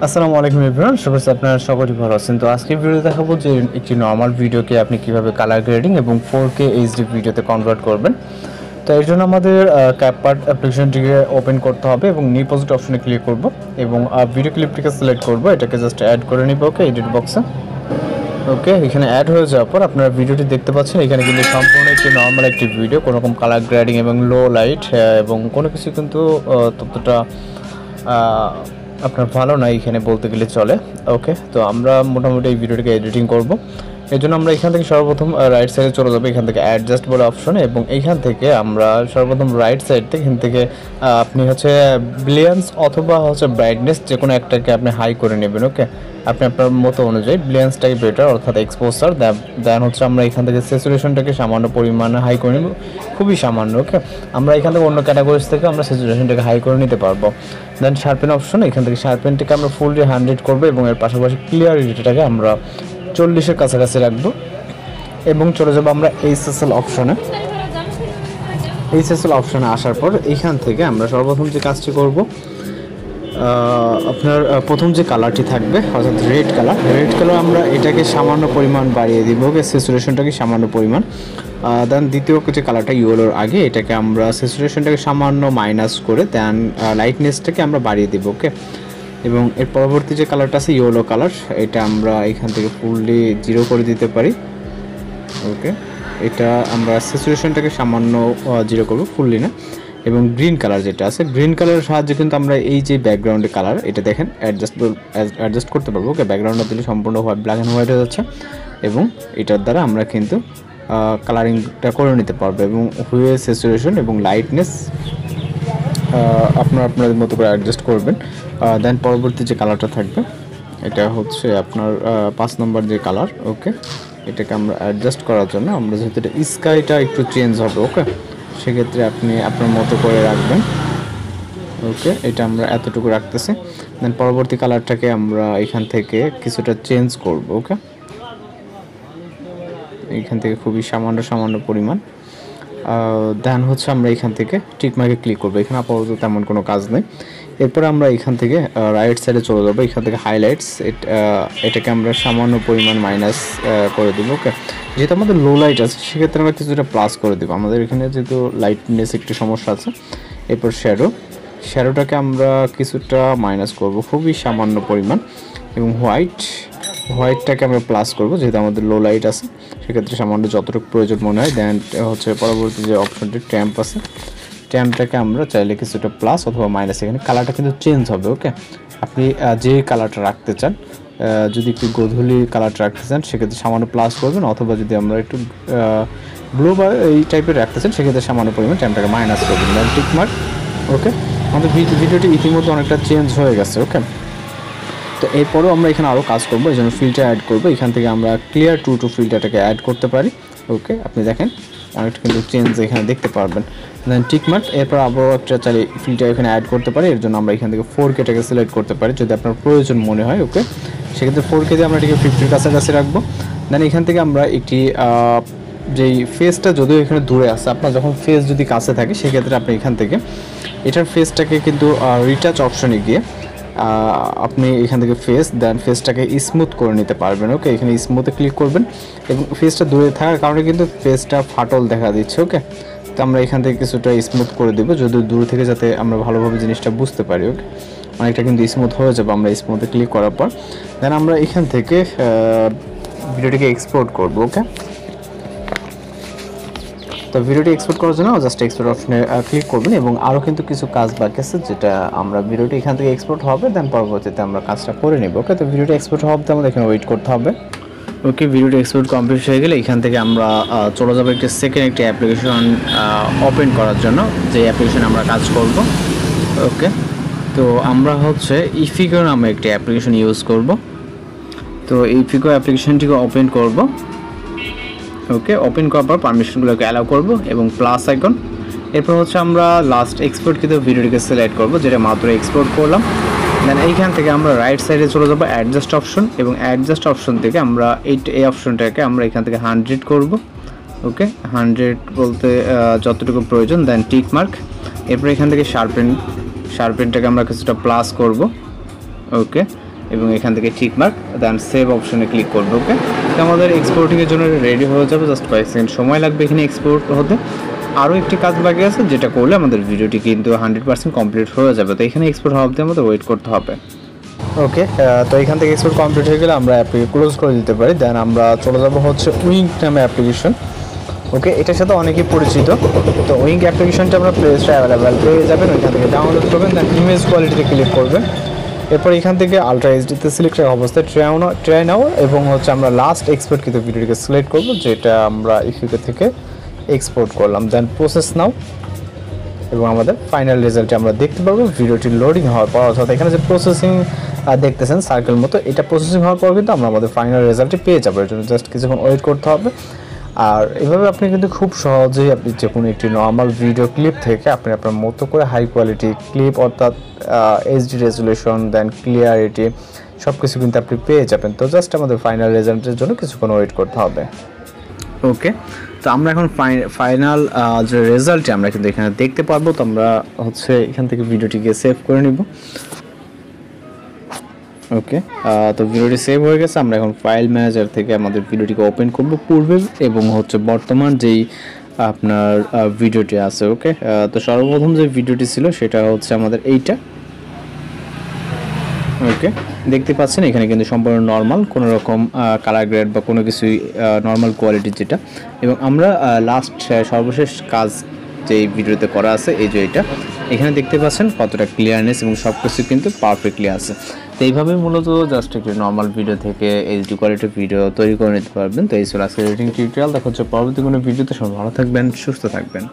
আসসালামু আলাইকুম এভরিওয়ান, শুভেচ্ছা। আপনারা সকলেই ভালো আছেন। তো আজকে ভিডিও দেখাবো যে একটি নর্মাল ভিডিওকে আপনি কিভাবে কালার গ্রেডিং এবং 4K এইচডি ভিডিওতে কনভার্ট করবেন। তো এর জন্য আমাদের ক্যাপকাট অ্যাপ্লিকেশনটিকে ওপেন করতে হবে এবং নিউ প্রজেক্ট অপশনে ক্লিক করব এবং ভিডিও ক্লিপটিকে সিলেক্ট করব। এটাকে জাস্ট অ্যাড করে নিব ওকে এডিট বক্সে। ওকে, এখানে অ্যাড হয়ে যাওয়ার পর আপনারা ভিডিওটি দেখতে পাচ্ছেন। এখানে কিন্তু সম্পূর্ণ একটি নর্মাল একটি ভিডিও, কোনো রকম কালার গ্রেডিং এবং লো লাইট এবং কোনো কিছু কিন্তু ততটা আপনার ভালো না এখানে বলতে গেলে চলে। ওকে, তো আমরা মোটামুটি এই ভিডিওটিকে এডিটিং করব। এর জন্য আমরা এখান থেকে সর্বপ্রথম রাইট সাইডে চলে যাবো, এখান থেকে অ্যাডজাস্ট বলে অপশন, এবং এইখান থেকে আমরা সর্বপ্রথম রাইট সাইড থেকে এখান থেকে আপনি হচ্ছে ব্লিয়ান্স অথবা হচ্ছে ব্রাইটনেস যে কোনো একটাকে আপনি হাই করে নেবেন। ওকে, আপনি আপনার মতো অনুযায়ী ব্লিয়ান্সটাই বেটার, অর্থাৎ এক্সপোজার। দেন হচ্ছে আমরা এখান থেকে স্যাচুরেশনটাকে সামান্য পরিমাণে হাই করে নেব, খুবই সামান্য। ওকে, আমরা এখান থেকে অন্য ক্যাটাগরিজ থেকে আমরা স্যাচুরেশনটাকে হাই করে নিতে পারবো। দেন শার্পেন অপশন, এখান থেকে শার্পেনটাকে আমরা ফুললি 100 করবো এবং এর পাশাপাশি ক্লিয়ারিটিটাকে আমরা 40-এর কাছাকাছি রাখবো এবং চলে যাবো আমরা এইচএসএল অপশনে। এইচএসএল অপশনে আসার পর এইখান থেকে আমরা সর্বপ্রথম যে কাজটি করব, আপনার প্রথম যে কালারটি থাকবে অর্থাৎ রেড কালার আমরা এটাকে সামান্য পরিমাণ বাড়িয়ে দিব। ওকে, স্যাচুরেশনটাকে সামান্য পরিমাণ। দেন দ্বিতীয় যে কালারটা ইয়েলোর আগে এটাকে আমরা স্যাচুরেশনটাকে সামান্য মাইনাস করে দেন লাইটনেসটাকে আমরা বাড়িয়ে দিব। ওকে, এবং এর পরবর্তী যে কালারটা আছে ইয়েলো কালার, এটা আমরা এখান থেকে ফুললি 0 করে দিতে পারি। ওকে, এটা আমরা স্যাচুরেশনটাকে সামান্য 0 করব, ফুললি না। এবং গ্রিন কালার যেটা আছে, গ্রিন কালারের সাহায্যে কিন্তু আমরা এই যে ব্যাকগ্রাউন্ডের কালার এটা দেখেন অ্যাডজাস্ট করতে পারবো। ওকে, ব্যাকগ্রাউন্ডটা দিলে সম্পূর্ণ ব্ল্যাক অ্যান্ড হোয়াইট হয়ে যাচ্ছে এবং এটার দ্বারা আমরা কিন্তু কালারিংটা করে নিতে পারবো। এবং হুয়ে, স্যাচুরেশন এবং লাইটনেস আপনাদের মতো করে অ্যাডজাস্ট করবেন। দেন পরবর্তী যে কালারটা থাকবে এটা হচ্ছে আপনার 5 নম্বর যে কালার। ওকে, এটাকে আমরা অ্যাডজাস্ট করার জন্য আমরা যেহেতু এটা স্কাইটা একটু চেঞ্জ হবে, ওকে, সেক্ষেত্রে আপনি আপনার মতো করে রাখবেন। ওকে, এটা আমরা এতটুকু রাখতেছি। দেন পরবর্তী কালারটাকে আমরা এখান থেকে কিছুটা চেঞ্জ করব। ওকে, এইখান থেকে খুবই সামান্য পরিমাণ। দেন হচ্ছে আমরা এখান থেকে টিকমার্কে ক্লিক করবো। এখানে আপাতত তেমন কোনো কাজ নেই। এরপরে আমরা এখান থেকে রাইট সাইডে চলে যাবো, এখান থেকে হাইলাইটস এটাকে আমরা সামান্য পরিমাণ মাইনাস করে দেবো। ওকে, যেহেতু আমাদের লো লাইট আছে সেক্ষেত্রে আমরা কিছুটা প্লাস করে দেবো। আমাদের এখানে যেহেতু লাইটনেস একটু সমস্যা আছে। এরপর শ্যাডোটাকে আমরা কিছুটা মাইনাস করব, খুবই সামান্য পরিমাণ। এবং হোয়াইটটাকে আমরা প্লাস করব, যেহেতু আমাদের লো লাইট আছে সেক্ষেত্রে সামান্য যতটুকু প্রয়োজন মনে হয়। দেন হচ্ছে পরবর্তী যে অপশনটি ট্যাম্প আছে, ট্যাম্পটাকে আমরা চাইলে কিছুটা প্লাস অথবা মাইনাস, এখানে কালারটা কিন্তু চেঞ্জ হবে। ওকে, আপনি যে কালারটা রাখতে চান, যদি একটু গোধূলি কালারটা রাখতে চান সেক্ষেত্রে সামান্য প্লাস করবেন, অথবা যদি আমরা একটু ব্লু বা এই টাইপের রাখতে চান সেক্ষেত্রে সামান্য পরিমাণ ট্যাম্পটাকে মাইনাস করবেন। দেন টিকমার্ক। ওকে, আমাদের ভিডিওটি ইতিমধ্যে অনেকটা চেঞ্জ হয়ে গেছে। ওকে, তো এরপরেও আমরা এখানে আরও কাজ করবো, এই জন্য ফিল্টার অ্যাড করবো। এখান থেকে আমরা ক্লিয়ার টু ফিল্টারটাকে অ্যাড করতে পারি। ওকে, আপনি দেখেন অনেকটা কিন্তু চেঞ্জ এখানে দেখতে পারবেন। দেন টিকমার্ক, এরপর আবারও একটা চাইলে ফিল্টার এখানে অ্যাড করতে পারি। এর জন্য আমরা এখান থেকে 4Kটাকে সিলেক্ট করতে পারি যদি আপনার প্রয়োজন মনে হয়। ওকে, সেক্ষেত্রে 4K দিয়ে আমরা এটিকে 50-এর কাছাকাছি রাখবো। দেন এখান থেকে আমরা একটি যেই ফেসটা যদিও এখানে দূরে আসে, আপনার যখন ফেস যদি কাছে থাকে সেক্ষেত্রে আপনি এখান থেকে এটার ফেসটাকে কিন্তু রিটাচ অপশনে গিয়ে আপনি এখান থেকে ফেসটাকে স্মুথ করে নিতে পারবেন। ওকে, এখানে স্মুথে ক্লিক করবেন এবং ফেসটা দূরে থাকার কারণে কিন্তু ফেসটা ফাটল দেখা দিচ্ছে। ওকে, তো আমরা এখান থেকে কিছুটা স্মুথ করে দেবো, যদি দূর থেকে যাতে আমরা ভালোভাবে জিনিসটা বুঝতে পারি। ওকে, অনেকটা কিন্তু স্মুথ হয়ে যাবে আমরা স্মুথে ক্লিক করার পর। দেন আমরা এখান থেকে ভিডিওটিকে এক্সপোর্ট করবো। ওকে, তো ভিডিওটি এক্সপোর্ট করার জন্য জাস্ট এক্সপোর্ট অপশনে ক্লিক করবেন এবং আরও কিন্তু কিছু কাজ বাকি আছে যেটা আমরা ভিডিওটি এখান থেকে এক্সপোর্ট হবে, দেন পরবর্তীতে আমরা কাজটা করে নেব। ওকে, তো ভিডিওটি এক্সপোর্ট হওয়ার আমাদের এখানে ওয়েট করতে হবে। ওকে, ভিডিওটি এক্সপোর্ট কমপ্লিট হয়ে গেলে এখান থেকে আমরা চলে যাবো একটি অ্যাপ্লিকেশন ওপেন করার জন্য, যে অ্যাপ্লিকেশন আমরা কাজ করব। ওকে, তো আমরা হচ্ছে ইফিগো নামে একটি অ্যাপ্লিকেশন ইউজ করব। তো ইফিগো অ্যাপ্লিকেশনটিকে ওপেন করব। ওকে, ওপেন করার পর পারমিশনগুলোকে অ্যালাউ করব এবং প্লাস আইকন। এরপর হচ্ছে আমরা লাস্ট এক্সপোর্ট কিন্তু ভিডিওটিকে সিলেক্ট করব, যেটা মাত্র এক্সপোর্ট করলাম। দেন এইখান থেকে আমরা রাইট সাইডে চলে যাবো অ্যাডজাস্ট অপশন, এবং অ্যাডজাস্ট অপশন থেকে আমরা এই অপশনটাকে আমরা এখান থেকে 100 করব। ওকে, 100 বলতে যতটুকু প্রয়োজন। দেন টিকমার্ক, এরপর এখান থেকে শার্পেনটাকে আমরা কিছুটা প্লাস করব। ওকে, এবং এখান থেকে টিক মার্ক, দেন সেভ অপশনে ক্লিক করবো। ওকে, তো আমাদের এক্সপোর্টিংয়ের জন্য রেডি হয়ে যাবে, জাস্ট কয়েক সেকেন্ড সময় লাগবে এখানে এক্সপোর্ট হতে। আরও একটি কাজ বাকি আছে, যেটা করলে আমাদের ভিডিওটি কিন্তু 100% কমপ্লিট হয়ে যাবে। তো এখানে এক্সপোর্ট হওয়া অবধি আমাদের ওয়েট করতে হবে। ওকে, তো এখান থেকে এক্সপোর্ট কমপ্লিট হয়ে গেলে আমরা অ্যাপটিকে ক্লোজ করে দিতে পারি। দেন আমরা চলে যাব হচ্ছে উইঙ্ক নামে অ্যাপ্লিকেশন। ওকে, এটার সাথে অনেকেই পরিচিত। তো উইঙ্ক অ্যাপ্লিকেশনটা আমরা প্লে স্টোরে অ্যাভেলেবেল পেয়ে যাবেন, ওইখান থেকে ডাউনলোড করবেন, দেন ইমেজ কোয়ালিটিতে ক্লিক করবেন। এরপর এখান থেকে আলট্রা এইচডিতে সিলেক্ট করা অবস্থায় ট্রাই নাও এবং হচ্ছে আমরা লাস্ট এক্সপোর্ট কিন্তু ভিডিওটিকে সিলেক্ট করব, যেটা আমরা ইফিকে থেকে এক্সপোর্ট করলাম। দেন প্রসেস নাও এবং আমাদের ফাইনাল রেজাল্টটি আমরা দেখতে পারবো ভিডিওটি লোডিং হওয়ার পর। অর্থাৎ এখানে যে প্রসেসিং দেখতেছেন সার্কেল মতো, এটা প্রসেসিং হওয়ার পর কিন্তু আমরা আমাদের ফাইনাল রেজাল্টটি পেয়ে যাবো। এর জন্য জাস্ট কিছুক্ষণ ওয়েট করতে হবে। আর এভাবে আপনি কিন্তু খুব সহজেই আপনি যে কোনো একটি নর্মাল ভিডিও ক্লিপ থেকে আপনি আপনার মতো করে হাই কোয়ালিটি ক্লিপ, অর্থাৎ এইচডি রেজুলেশন, দেন ক্লিয়ারিটি সব কিছু কিন্তু আপনি পেয়ে যাবেন। তো জাস্ট আমাদের ফাইনাল রেজাল্টের জন্য কিছুক্ষণ ওয়েট করতে হবে। ওকে, তো আমরা এখন ফাইনাল যে রেজাল্টটি আমরা কিন্তু এখানে দেখতে পারবো। তো আমরা হচ্ছে এখান থেকে ভিডিওটিকে সেভ করে নিব। ওকে, তো ভিডিওটি সেভ হয়ে গেছে। আমরা এখন ফাইল ম্যানেজার থেকে আমাদের ভিডিওটিকে ওপেন করব, পূর্বে এবং হচ্ছে বর্তমান যেই আপনার ভিডিওটি আছে। ওকে, তো সর্বপ্রথম যে ভিডিওটি ছিল সেটা হচ্ছে আমাদের এইটা। ওকে, দেখতে পাচ্ছেন এখানে কিন্তু সম্পূর্ণ নর্মাল, কোনো রকম কালার গ্রেড বা কোনো কিছুই নর্মাল কোয়ালিটির যেটা। এবং আমরা লাস্ট সর্বশেষ কাজ যেই ভিডিওতে করা আছে, এই যে এটা এখানে দেখতে পাচ্ছেন কতটা ক্লিয়ারনেস এবং সব কিছু কিন্তু পারফেক্টলি আছে। তো এইভাবে মূলত জাস্ট একটি নর্মাল ভিডিও থেকে এইচডি কোয়ালিটির ভিডিও তৈরি করে নিতে পারবেন। তো এই ছিল আজকের এডিটিং টিউটোরিয়াল। দেখা হচ্ছে পরবর্তী কোনো ভিডিওতে। সবাই ভালো থাকবেন, সুস্থ থাকবেন।